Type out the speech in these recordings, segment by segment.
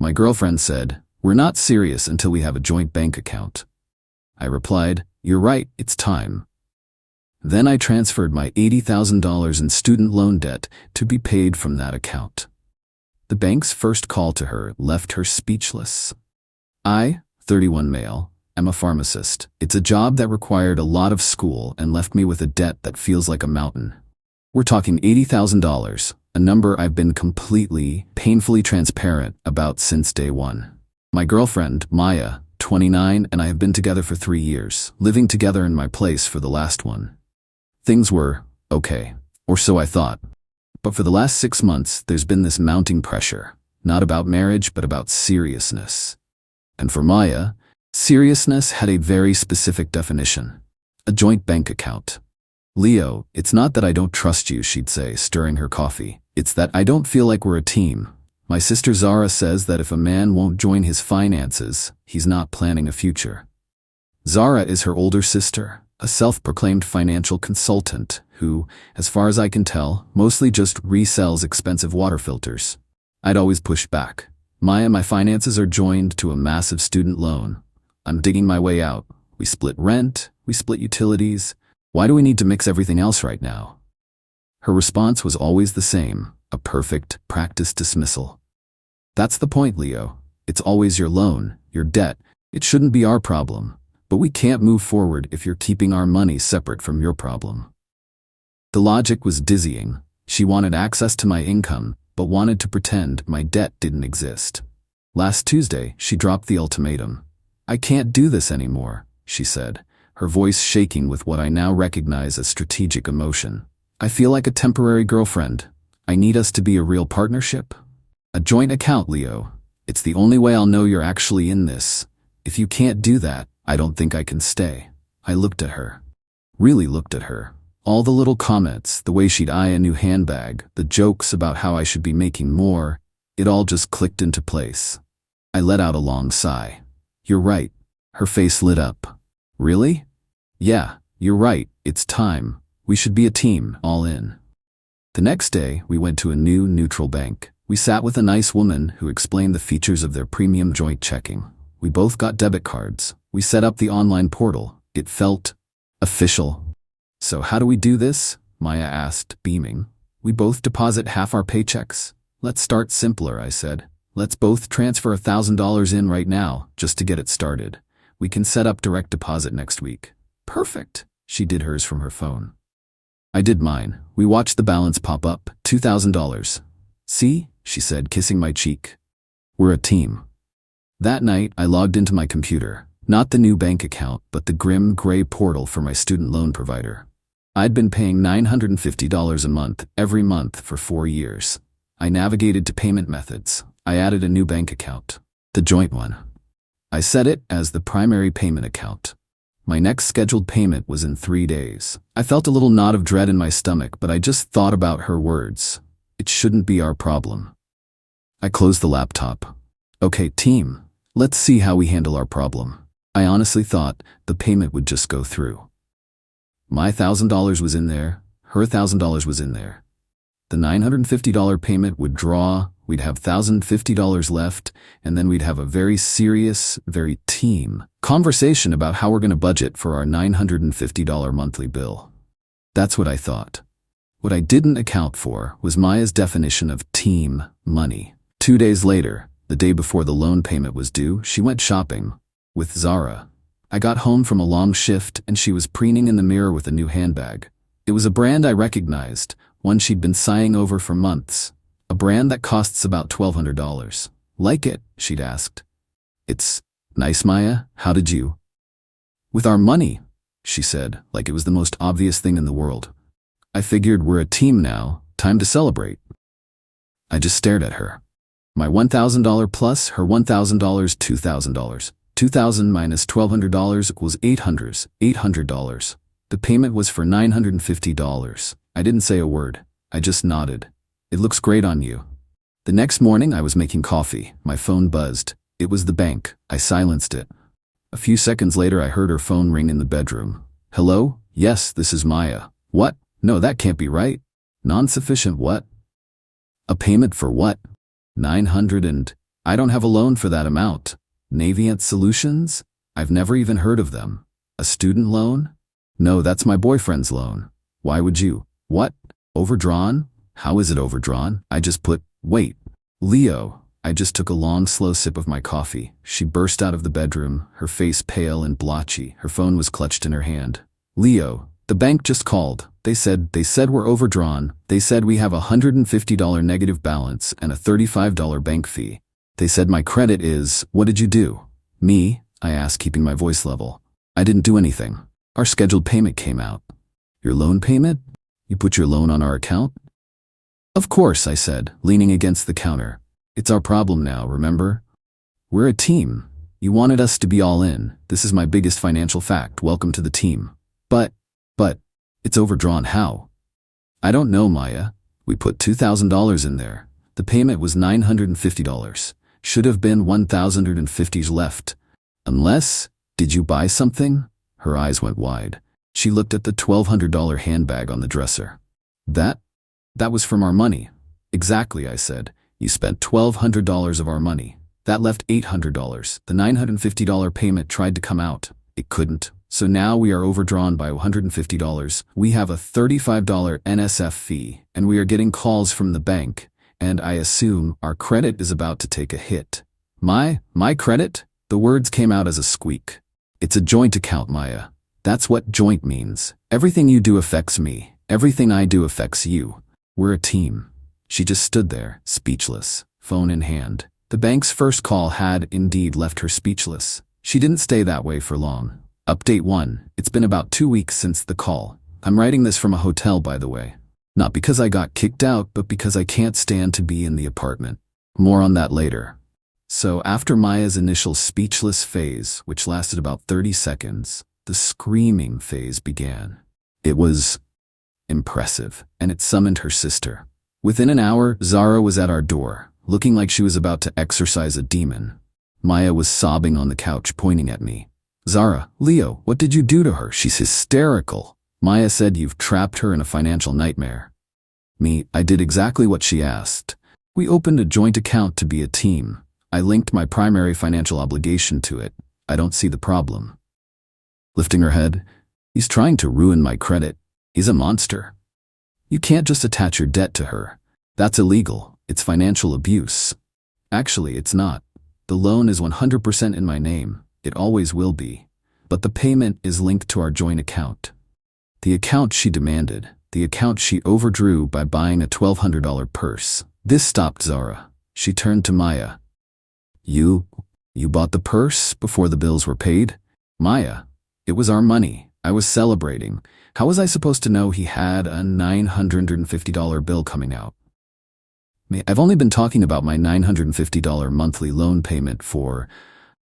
My girlfriend said, "We're not serious until we have a joint bank account." I replied, "You're right, it's time." Then I transferred my $80,000 in student loan debt to be paid from that account. The bank's first call to her left her speechless. I, 31 male, am a pharmacist. It's a job that required a lot of school and left me with a debt that feels like a mountain. We're talking $80,000, a number I've been completely, painfully transparent about since day one. My girlfriend, Maya, 29, and I have been together for 3 years, living together in my place for the last one. Things were okay, or so I thought. But for the last 6 months, there's been this mounting pressure, not about marriage, but about seriousness. And for Maya, seriousness had a very specific definition: a joint bank account. "Leo, it's not that I don't trust you," she'd say, stirring her coffee. "It's that I don't feel like we're a team. My sister Zara says that if a man won't join his finances, he's not planning a future." Zara is her older sister, a self-proclaimed financial consultant who, as far as I can tell, mostly just resells expensive water filters. I'd always pushed back. "Maya, my finances are joined to a massive student loan. I'm digging my way out. We split rent, we split utilities. Why do we need to mix everything else right now?" Her response was always the same, a perfect practice dismissal. "That's the point, Leo. It's always your loan, your debt. It shouldn't be our problem. But we can't move forward if you're keeping our money separate from your problem." The logic was dizzying. She wanted access to my income, but wanted to pretend my debt didn't exist. Last Tuesday, she dropped the ultimatum. "I can't do this anymore," she said, her voice shaking with what I now recognize as strategic emotion. "I feel like a temporary girlfriend. I need us to be a real partnership. A joint account, Leo. It's the only way I'll know you're actually in this. If you can't do that, I don't think I can stay." I looked at her. Really looked at her. All the little comments, the way she'd eye a new handbag, the jokes about how I should be making more, it all just clicked into place. I let out a long sigh. "You're right." Her face lit up. "Really?" "Yeah, you're right. It's time. We should be a team, all in." The next day, we went to a new neutral bank. We sat with a nice woman who explained the features of their premium joint checking. We both got debit cards. We set up the online portal. It felt official. "So how do we do this?" Maya asked, beaming. "We both deposit half our paychecks." "Let's start simpler," I said. "Let's both transfer $1,000 in right now, just to get it started. We can set up direct deposit next week." "Perfect." She did hers from her phone. I did mine. We watched the balance pop up, $2,000. "See?" she said, kissing my cheek. "We're a team." That night, I logged into my computer. Not the new bank account, but the grim gray portal for my student loan provider. I'd been paying $950 a month, every month for 4 years. I navigated to payment methods. I added a new bank account, the joint one. I set it as the primary payment account. My next scheduled payment was in 3 days. I felt a little knot of dread in my stomach, but I just thought about her words. It shouldn't be our problem. I closed the laptop. "Okay, team, let's see how we handle our problem." I honestly thought the payment would just go through. My $1,000 was in there, her $1,000 was in there. The $950 payment would draw, we'd have $1,050 left, and then we'd have a very serious, very team conversation about how we're going to budget for our $950 monthly bill. That's what I thought. What I didn't account for was Maya's definition of team money. 2 days later, the day before the loan payment was due, she went shopping with Zara. I got home from a long shift and she was preening in the mirror with a new handbag. It was a brand I recognized, one she'd been sighing over for months. A brand that costs about $1,200. "Like it?" she'd asked. "It's nice, Maya. How did you?" "With our money," she said, like it was the most obvious thing in the world. I figured we're a team now, time to celebrate. I just stared at her. My $1,000 plus her $1,000, $2,000. $2,000 minus $1,200 equals $800. The payment was for $950. I didn't say a word. I just nodded. "It looks great on you." The next morning I was making coffee. My phone buzzed. It was the bank. I silenced it. A few seconds later I heard her phone ring in the bedroom. "Hello? Yes, this is Maya." "What? No, that can't be right." "Non-sufficient what?" "A payment for what?" $900 and I don't have a loan for that amount. Navient Solutions? I've never even heard of them. A student loan? No, that's my boyfriend's loan. Why would you? What? Overdrawn? How is it overdrawn? Wait. Leo. I just took a long, slow sip of my coffee. She burst out of the bedroom, her face pale and blotchy. Her phone was clutched in her hand. Leo, the bank just called. They said we're overdrawn. They said we have a $150 negative balance and a $35 bank fee. They said my credit is, what did you do? Me? I asked, keeping my voice level. I didn't do anything. Our scheduled payment came out. Your loan payment? You put your loan on our account? Of course, I said, leaning against the counter. It's our problem now, remember? We're a team. You wanted us to be all in. This is my biggest financial fact. Welcome to the team. But, it's overdrawn how? I don't know, Maya. We put $2,000 in there. The payment was $950. Should have been $1,050 left. Unless, did you buy something? Her eyes went wide. She looked at the $1,200 handbag on the dresser. That was from our money. Exactly, I said. You spent $1,200 of our money. That left $800. The $950 payment tried to come out. It couldn't. So now we are overdrawn by $150. We have a $35 NSF fee, and we are getting calls from the bank, and I assume our credit is about to take a hit. My credit? The words came out as a squeak. It's a joint account, Maya. That's what joint means. Everything you do affects me. Everything I do affects you. We're a team. She just stood there, speechless, phone in hand. The bank's first call had indeed left her speechless. She didn't stay that way for long. Update 1. It's been about 2 weeks since the call. I'm writing this from a hotel, by the way. Not because I got kicked out, but because I can't stand to be in the apartment. More on that later. So after Maya's initial speechless phase, which lasted about 30 seconds, the screaming phase began. It was impressive, and it summoned her sister. Within an hour, Zara was at our door, looking like she was about to exorcise a demon. Maya was sobbing on the couch, pointing at me. Zara, Leo, what did you do to her? She's hysterical. Maya said you've trapped her in a financial nightmare. Me, I did exactly what she asked. We opened a joint account to be a team. I linked my primary financial obligation to it. I don't see the problem. Lifting her head, he's trying to ruin my credit. He's a monster. You can't just attach your debt to her. That's illegal. It's financial abuse. Actually, it's not. The loan is 100% in my name. It always will be. But the payment is linked to our joint account. The account she demanded. The account she overdrew by buying a $1,200 purse. This stopped Zara. She turned to Maya. You bought the purse before the bills were paid? Maya, it was our money. I was celebrating. How was I supposed to know he had a $950 bill coming out? I've only been talking about my $950 monthly loan payment for,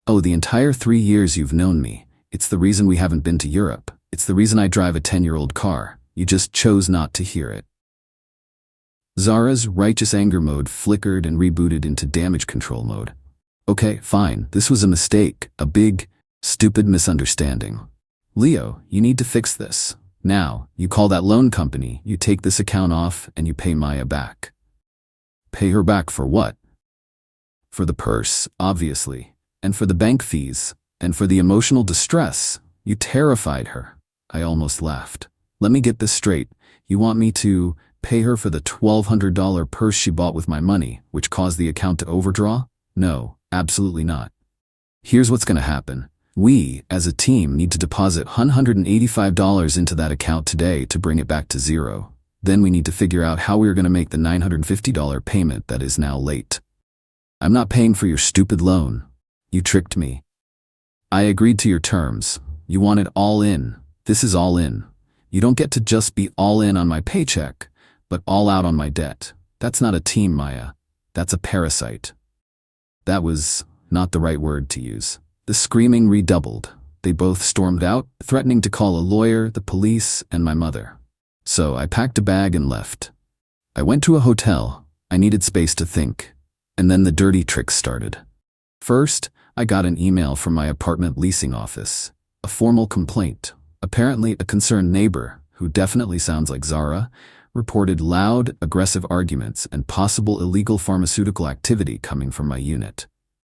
the entire 3 years you've known me. It's the reason we haven't been to Europe. It's the reason I drive a 10-year-old car. You just chose not to hear it. Zara's righteous anger mode flickered and rebooted into damage control mode. Okay, fine. This was a mistake. A big, stupid misunderstanding. Leo, you need to fix this. Now, you call that loan company, you take this account off, and you pay Maya back. Pay her back for what? For the purse, obviously, and for the bank fees, and for the emotional distress. You terrified her. I almost laughed. Let me get this straight. You want me to pay her for the $1,200 purse she bought with my money, which caused the account to overdraw? No, absolutely not. Here's what's going to happen. We, as a team, need to deposit $185 into that account today to bring it back to zero. Then we need to figure out how we are going to make the $950 payment that is now late. I'm not paying for your stupid loan. You tricked me. I agreed to your terms. You wanted all in. This is all in. You don't get to just be all in on my paycheck, but all out on my debt. That's not a team, Maya. That's a parasite. That was not the right word to use. The screaming redoubled. They both stormed out, threatening to call a lawyer, the police, and my mother. So I packed a bag and left. I went to a hotel. I needed space to think. And then the dirty tricks started. First, I got an email from my apartment leasing office. A formal complaint. Apparently a concerned neighbor, who definitely sounds like Zara, reported loud, aggressive arguments and possible illegal pharmaceutical activity coming from my unit.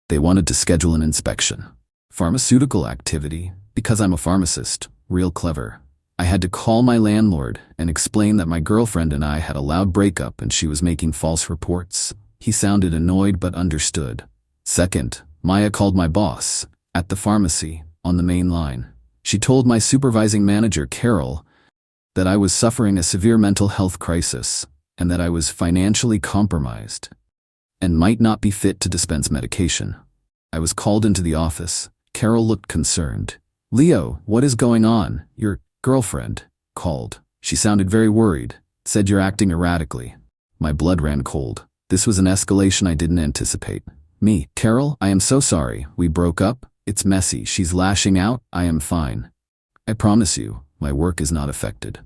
They wanted to schedule an inspection. Pharmaceutical activity? Because I'm a pharmacist. Real clever. I had to call my landlord and explain that my girlfriend and I had a loud breakup and she was making false reports. He sounded annoyed but understood. Second, Maya called my boss, at the pharmacy, on the main line. She told my supervising manager, Carol, that I was suffering a severe mental health crisis and that I was financially compromised and might not be fit to dispense medication. I was called into the office. Carol looked concerned. "Leo, what is going on? Your girlfriend called. She sounded very worried, said you're acting erratically." My blood ran cold. This was an escalation I didn't anticipate. Me, "Carol, I am so sorry. We broke up. It's messy. She's lashing out. I am fine. I promise you, my work is not affected."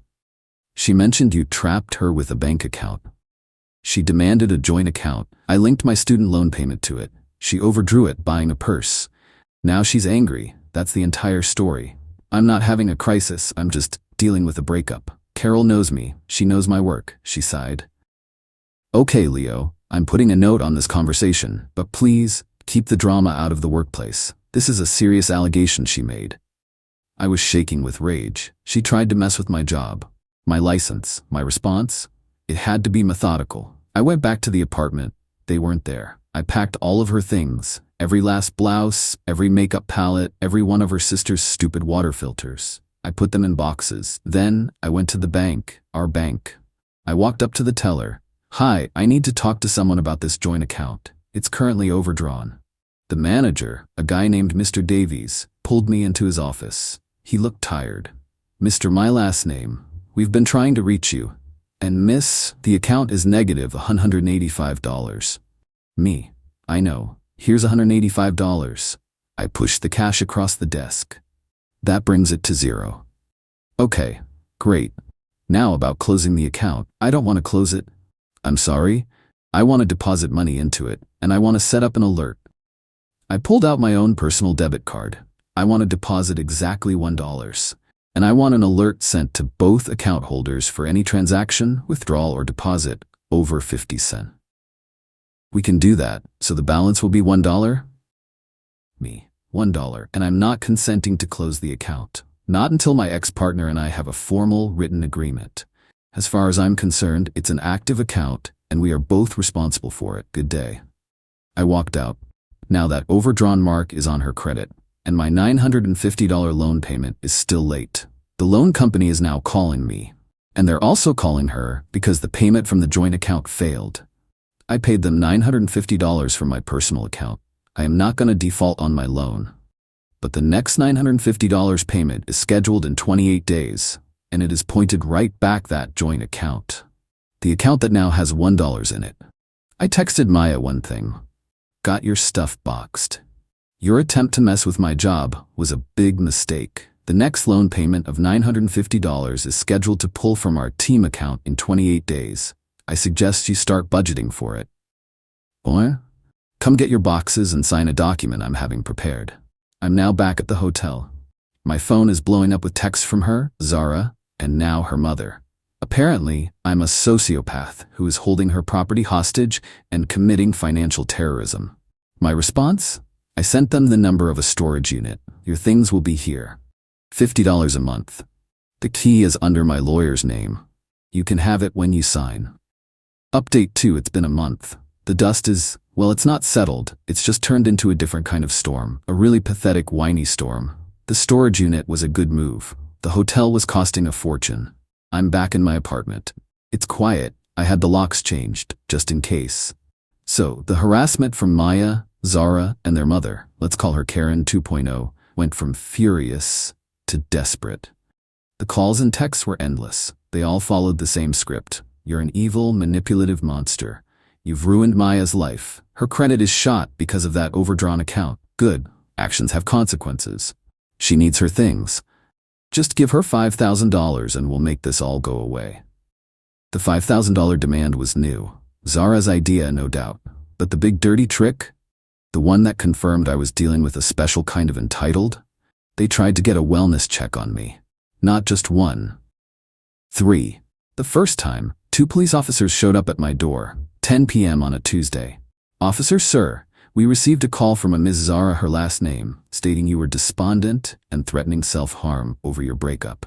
She mentioned you trapped her with a bank account. She demanded a joint account. I linked my student loan payment to it. She overdrew it buying a purse. Now she's angry. That's the entire story. I'm not having a crisis. I'm just dealing with a breakup. Carol knows me. She knows my work. She sighed. "Okay, Leo, I'm putting a note on this conversation, but please keep the drama out of the workplace. This is a serious allegation," she made. I was shaking with rage. She tried to mess with my job, my license, my response. It had to be methodical. I went back to the apartment. They weren't there. I packed all of her things, every last blouse, every makeup palette, every one of her sister's stupid water filters. I put them in boxes. Then I went to the bank, our bank. I walked up to the teller. "Hi, I need to talk to someone about this joint account. It's currently overdrawn." The manager, a guy named Mr. Davies, pulled me into his office. He looked tired. "Mr. My last name. We've been trying to reach you. And miss, the account is negative $185. Me. "I know. Here's $185. I pushed the cash across the desk. "That brings it to zero." "Okay, great. Now about closing the account. I don't want to close it. I'm sorry. I want to deposit money into it, and I want to set up an alert." I pulled out my own personal debit card. "I want to deposit exactly $1. And I want an alert sent to both account holders for any transaction, withdrawal, or deposit over 50 cents. "We can do that, so the balance will be $1? Me. $1, and I'm not consenting to close the account. Not until my ex-partner and I have a formal written agreement. As far as I'm concerned, it's an active account, and we are both responsible for it. Good day." I walked out. Now that overdrawn mark is on her credit, and my $950 loan payment is still late. The loan company is now calling me, and they're also calling her because the payment from the joint account failed. I paid them $950 from my personal account. I am not going to default on my loan. But the next $950 payment is scheduled in 28 days, and it is pointed right back that joint account. The account that now has $1 in it. I texted Maya one thing. "Got your stuff boxed. Your attempt to mess with my job was a big mistake. The next loan payment of $950 is scheduled to pull from our team account in 28 days. I suggest you start budgeting for it." "Or? Come get your boxes and sign a document I'm having prepared." I'm now back at the hotel. My phone is blowing up with texts from her, Zara, and now her mother. Apparently, I'm a sociopath who is holding her property hostage and committing financial terrorism. My response? I sent them the number of a storage unit. "Your things will be here. $50 a month. The key is under my lawyer's name. You can have it when you sign." Update 2. It's been a month. The dust is, well, it's not settled. It's just turned into a different kind of storm. A really pathetic, whiny storm. The storage unit was a good move. The hotel was costing a fortune. I'm back in my apartment. It's quiet. I had the locks changed, just in case. So, the harassment from Maya, Zara, and their mother, let's call her Karen 2.0, went from furious to desperate. The calls and texts were endless. They all followed the same script. "You're an evil, manipulative monster. You've ruined Maya's life. Her credit is shot because of that overdrawn account. Good. Actions have consequences. She needs her things. Just give her $5,000 and we'll make this all go away." The $5,000 demand was new. Zara's idea, no doubt. But the big dirty trick? The one that confirmed I was dealing with a special kind of entitled? They tried to get a wellness check on me. Not just one. 3. The first time, 2 police officers showed up at my door, 10 p.m. on a Tuesday. "Officer, sir, we received a call from a Ms. Zara, her last name, stating you were despondent and threatening self-harm over your breakup."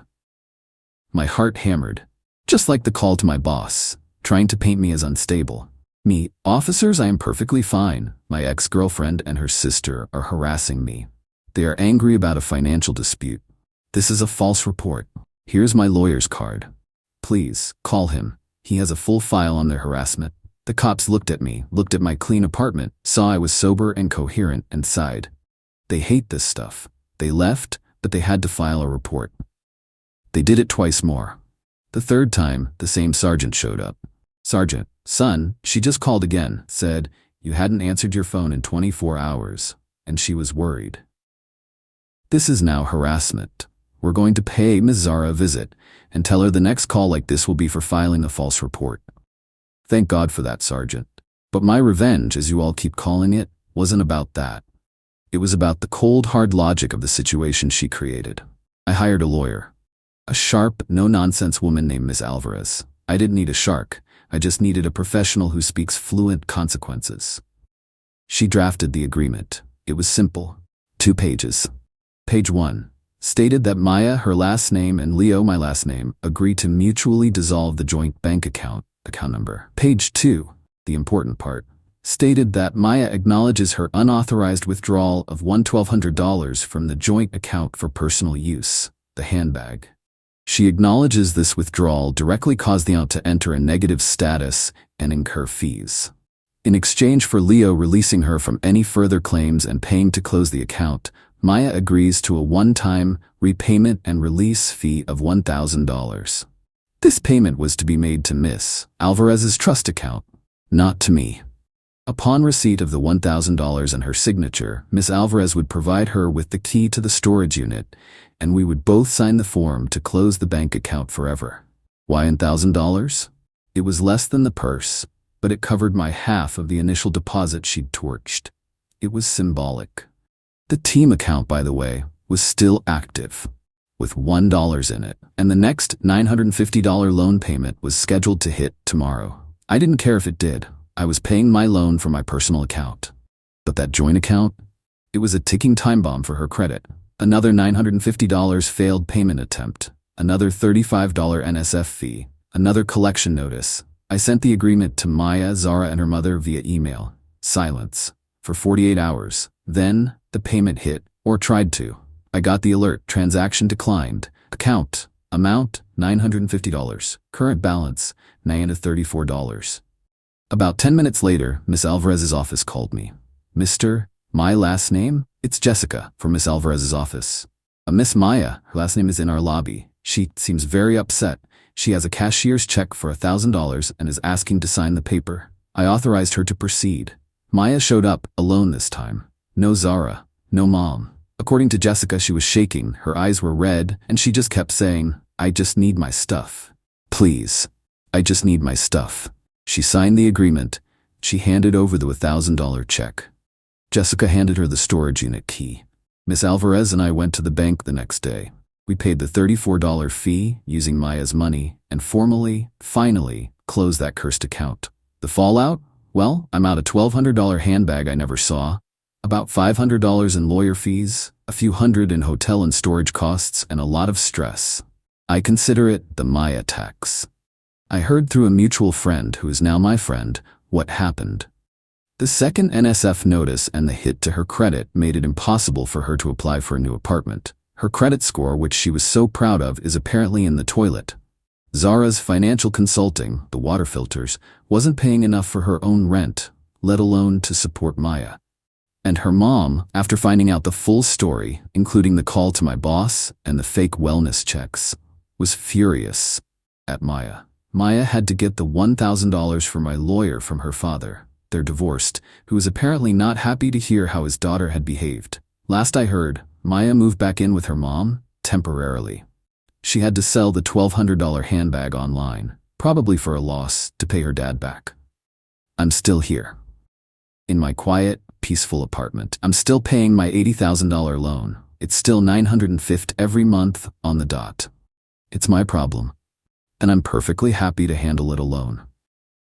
My heart hammered, just like the call to my boss, trying to paint me as unstable. Me, "Officers, I am perfectly fine. My ex-girlfriend and her sister are harassing me. They are angry about a financial dispute. This is a false report. Here's my lawyer's card. Please, call him. He has a full file on their harassment." The cops looked at me, looked at my clean apartment, saw I was sober and coherent, and sighed. They hate this stuff. They left, but they had to file a report. They did it twice more. The third time, the same sergeant showed up. "Sergeant, son, she just called again, said you hadn't answered your phone in 24 hours, and she was worried. This is now harassment. We're going to pay Ms. Zara a visit and tell her the next call like this will be for filing a false report." Thank God for that, Sergeant. But my revenge, as you all keep calling it, wasn't about that. It was about the cold, hard logic of the situation she created. I hired a lawyer. A sharp, no-nonsense woman named Miss Alvarez. I didn't need a shark. I just needed a professional who speaks fluent consequences. She drafted the agreement. It was simple. 2 pages. Page 1 stated that Maya, her last name, and Leo, my last name, agreed to mutually dissolve the joint bank account number. Page 2, the important part, stated that Maya acknowledges her unauthorized withdrawal of $1,200 from the joint account for personal use, the handbag. She acknowledges this withdrawal directly caused the account to enter a negative status and incur fees. In exchange for Leo releasing her from any further claims and paying to close the account, Maya agrees to a one-time repayment and release fee of $1,000. This payment was to be made to Miss Alvarez's trust account, not to me. Upon receipt of the $1,000 and her signature, Miss Alvarez would provide her with the key to the storage unit, and we would both sign the form to close the bank account forever. Why $1,000? It was less than the purse, but it covered my half of the initial deposit she'd torched. It was symbolic. The team account, by the way, was still active, with $1 in it, and the next $950 loan payment was scheduled to hit tomorrow. I didn't care if it did. I was paying my loan from my personal account. But that joint account? It was a ticking time bomb for her credit. Another $950 failed payment attempt, another $35 NSF fee, another collection notice. I sent the agreement to Maya, Zara, and her mother via email. Silence. For 48 hours. Then, the payment hit, or tried to. I got the alert, transaction declined. Account, amount, $950. Current balance, $34. About 10 minutes later, Miss Alvarez's office called me. "Mr. My last name? It's Jessica, from Miss Alvarez's office. Miss Maya, her last name is in our lobby. She seems very upset. She has a cashier's check for $1,000 and is asking to sign the paper." I authorized her to proceed. Maya showed up, alone this time. No Zara, no mom. According to Jessica, she was shaking, her eyes were red, and she just kept saying, "I just need my stuff. Please. I just need my stuff." She signed the agreement. She handed over the $1,000 check. Jessica handed her the storage unit key. Miss Alvarez and I went to the bank the next day. We paid the $34 fee using Maya's money and formally, finally, closed that cursed account. The fallout? Well, I'm out a $1,200 handbag I never saw, about $500 in lawyer fees, a few hundred in hotel and storage costs, and a lot of stress. I consider it the Maya tax. I heard through a mutual friend, who is now my friend, what happened. The second NSF notice and the hit to her credit made it impossible for her to apply for a new apartment. Her credit score, which she was so proud of, is apparently in the toilet. Zara's financial consulting, the water filters, wasn't paying enough for her own rent, let alone to support Maya. And her mom, after finding out the full story, including the call to my boss and the fake wellness checks, was furious at Maya. Maya had to get the $1,000 for my lawyer from her father. They're divorced, who was apparently not happy to hear how his daughter had behaved. Last I heard, Maya moved back in with her mom, temporarily. She had to sell the $1,200 handbag online, probably for a loss, to pay her dad back. I'm still here. In my quiet, peaceful apartment. I'm still paying my $80,000 loan. It's still $950 every month on the dot. It's my problem. and I'm perfectly happy to handle it alone.